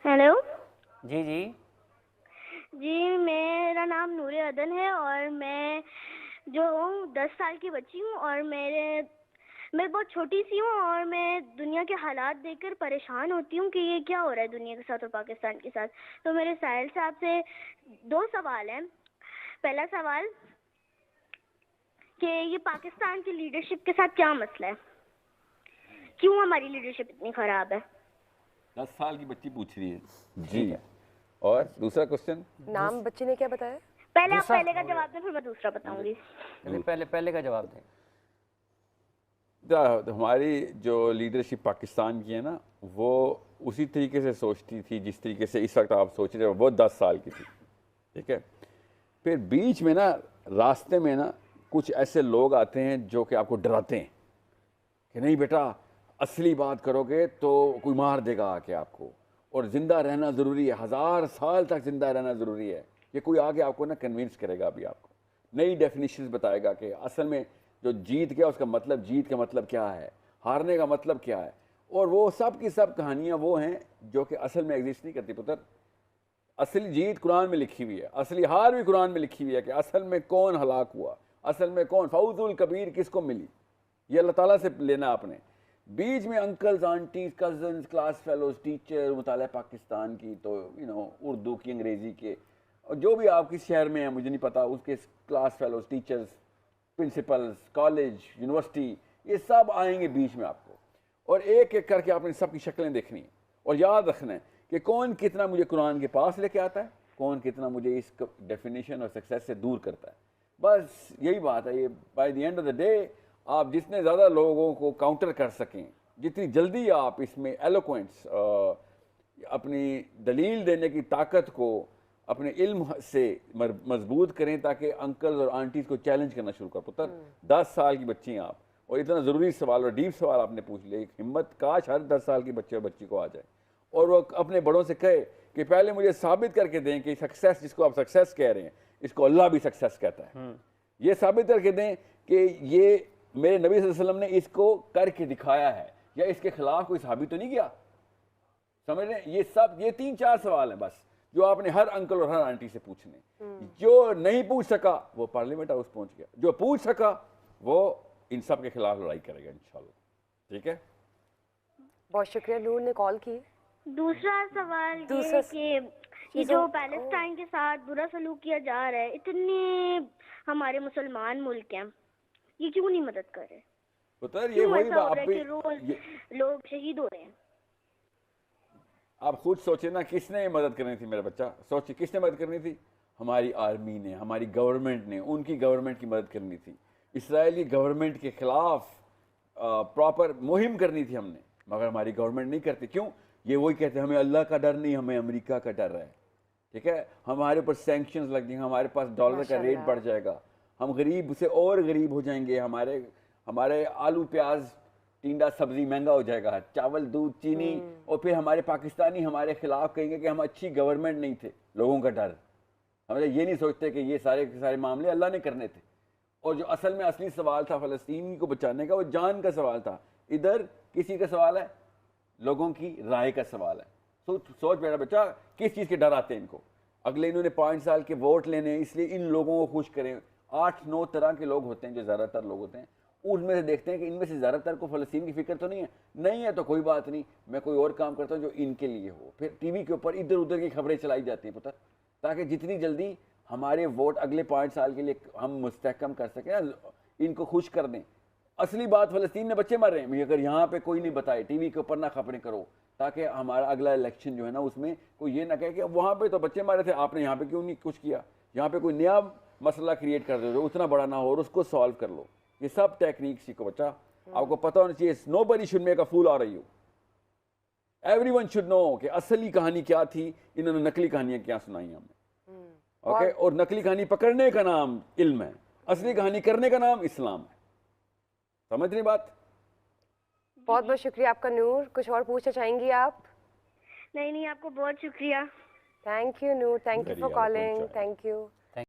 Hello جی جی جی، میرا نام نور عدن ہے اور میں جو ہوں 10 سال کی بچی ہوں، اور میں بہت چھوٹی سی ہوں، اور میں دنیا کے حالات دیکھ کر پریشان ہوتی ہوں کہ یہ کیا ہو رہا ہے دنیا کے ساتھ اور پاکستان کے ساتھ. تو میرے ساحل صاحب سے 2 سوال ہیں. پہلا سوال کہ یہ پاکستان کی لیڈرشپ کے ساتھ کیا مسئلہ ہے؟ کیوں ہماری لیڈرشپ اتنی خراب ہے؟ 10 سال کی بچی پوچھ رہی ہے ٹھیک جی. ہے. اور دوسرا کوشچن؟ نام بچی نے کیا بتایا؟ پہلے آپ دوسرا پہلے کا جواب دیں، پھر میں دوسرا بتاؤں گی. پہلے کا جواب دیں. ہماری جو لیڈرشپ پاکستان کی ہے نا، وہ اسی طریقے سے سوچتی تھی جس طریقے سے اس وقت آپ سوچ رہے ہو. وہ 10 سال کی تھی، ٹھیک ہے. پھر بیچ میں نا، راستے میں نا، کچھ ایسے لوگ آتے ہیں جو کہ آپ کو ڈراتے ہیں کہ نہیں بیٹا، اصلی بات کرو گے تو کوئی مار دے گا آ کے آپ کو، اور زندہ رہنا ضروری ہے، 1000 سال تک زندہ رہنا ضروری ہے. یہ کوئی آگے آپ کو نا کنونس کرے گا، ابھی آپ کو نئی ڈیفینیشنز بتائے گا کہ اصل میں جو جیت گیا اس کا مطلب، جیت کا مطلب کیا ہے، ہارنے کا مطلب کیا ہے. اور وہ سب کی سب کہانیاں وہ ہیں جو کہ اصل میں ایگزسٹ نہیں کرتی پتر. اصلی جیت قرآن میں لکھی ہوئی ہے، اصلی ہار بھی قرآن میں لکھی ہوئی ہے کہ اصل میں کون ہلاک ہوا، اصل میں کون فوز الکبیر کس کو ملی. یہ اللہ تعالیٰ سے لینا آپ نے. بیچ میں uncles, aunties, cousins, class fellows, teacher, مطالعہ پاکستان کی تو اردو کی، انگریزی کے، اور جو بھی آپ کس شہر میں ہیں مجھے نہیں پتا، اس کے class fellows, teachers, principles, college, university, یہ سب آئیں گے بیچ میں آپ کو. اور ایک ایک کر کے آپ نے سب کی شکلیں دیکھنی ہیں اور یاد رکھنا ہے کہ کون کتنا مجھے قرآن کے پاس لے کے آتا ہے، کون کتنا مجھے اس ڈیفینیشن اور سکسیس سے دور کرتا ہے. بس یہی بات ہے. یہ by the end of the day آپ جتنے زیادہ لوگوں کو کاؤنٹر کر سکیں، جتنی جلدی آپ اس میں ایلوکوینٹس، اپنی دلیل دینے کی طاقت کو اپنے علم سے مضبوط کریں تاکہ انکل اور آنٹیز کو چیلنج کرنا شروع کر. پتر 10 سال کی بچی ہیں آپ، اور اتنا ضروری سوال اور ڈیپ سوال آپ نے پوچھ لیا. ایک ہمت، کاش ہر 10 سال کی بچے اور بچی کو آ جائے اور وہ اپنے بڑوں سے کہے کہ پہلے مجھے ثابت کر کے دیں کہ سکسیس جس کو آپ سکسیس کہہ رہے ہیں، اس کو اللہ بھی سکسیس کہتا ہے. یہ ثابت کر کے دیں کہ یہ میرے نبی صلی اللہ علیہ وسلم نے اس کو کر کے دکھایا ہے، یا اس کے خلاف کوئی ثابت تو نہیں کیا. سمجھ رہے ہیں؟ یہ سب، یہ 3-4 سوال ہیں بس جو آپ نے ہر انکل اور ہر آنٹی سے پوچھنے. جو نہیں پوچھ سکا وہ پارلیمنٹ ہاؤس پہنچ گیا، جو پوچھ سکا وہ ان سب کے خلاف لڑائی کرے گا انشاءاللہ. ٹھیک ہے، بہت شکریہ. نور نے کال کی. دوسرا سوال یہ ہے کہ یہ جو پیلسٹائن کے ساتھ برا سلوک کیا جا رہا ہے، اتنے ہمارے مسلمان ملک ہیں، یہ کیوں نہیں مدد کر رہے؟ پتہ یہ کیوں وہی ایسا ہو بات رہا ہے کہ روز لوگ شہید ہو رہے ہیں؟ آپ خود سوچیں نا، کس نے مدد کرنی تھی میرا بچہ؟ سوچیں کس نے مدد کرنی تھی؟ ہماری آرمی نے، ہماری گورنمنٹ نے، ان کی گورنمنٹ کی مدد کرنی تھی. اسرائیلی گورنمنٹ کے خلاف پراپر مہم کرنی تھی ہم نے، مگر ہماری گورنمنٹ نہیں کرتی. کیوں؟ یہ وہی کہتے ہیں ہمیں اللہ کا ڈر نہیں، ہمیں امریکہ کا ڈر ہے. ٹھیک ہے، ہمارے اوپر سینکشنز لگ جائیں گے، ہمارے پاس ڈالر کا ریٹ بڑھ جائے گا، ہم غریب سے اور غریب ہو جائیں گے، ہمارے آلو پیاز ٹینڈا سبزی مہنگا ہو جائے گا، چاول دودھ چینی، اور پھر ہمارے پاکستانی ہمارے خلاف کہیں گے کہ ہم اچھی گورنمنٹ نہیں تھے. لوگوں کا ڈر. ہم یہ نہیں سوچتے کہ یہ سارے معاملے اللہ نے کرنے تھے. اور جو اصل میں اصلی سوال تھا فلسطین کو بچانے کا، وہ جان کا سوال تھا. ادھر کسی کا سوال ہے؟ لوگوں کی رائے کا سوال ہے. سوچ میرا بچہ، کس چیز کے ڈر آتے ہیں ان کو؟ اگلے انہوں نے 5 سال کے ووٹ لینے ہیں، اس لیے ان لوگوں کو خوش کریں. 8-9 طرح کے لوگ ہوتے ہیں جو زیادہ تر لوگ ہوتے ہیں، ان میں سے دیکھتے ہیں کہ ان میں سے زیادہ تر کو فلسطین کی فکر تو نہیں ہے تو کوئی بات نہیں، میں کوئی اور کام کرتا ہوں جو ان کے لیے ہو. پھر ٹی وی کے اوپر ادھر ادھر کی خبریں چلائی جاتی ہیں پتہ، تاکہ جتنی جلدی ہمارے ووٹ اگلے 5 سال کے لیے ہم مستحکم کر سکیں، ان کو خوش کر دیں. اصلی بات فلسطین میں بچے مر رہے ہیں، اگر یہاں پہ کوئی نہیں بتائے، ٹی وی کے اوپر نہ خبریں کرو، تاکہ ہمارا اگلا الیکشن جو ہے نا اس میں کوئی یہ نہ کہے کہ وہاں پہ تو بچے مارے تھے، آپ نے یہاں پہ کیوں نہیں کچھ کیا. یہاں پہ کوئی نیا مسئلہ کریٹ کر دو جو اتنا بڑا نہ ہو اور اس کو سالو کر لو. یہ سب ٹیکنیک سیکھو بچہ. آپ کو پتہ ہونا چاہیے nobody should make a fool out of you. everyone should know کہ اصلی کہانی کیا تھی، انہوں نے نقلی کہانیاں کیا سنائی ہمیں. اوکے، اور نقلی کہانی پکڑنے کا نام علم ہے، اصلی کہانی کرنے کا نام اسلام ہے. سمجھ رہی بات؟ بہت بہت شکریہ آپ کا. نور کچھ اور پوچھنا چاہیں گی آپ؟ نہیں، آپ کو بہت شکریہ. Thank you Noor, thank you for calling. Thank you.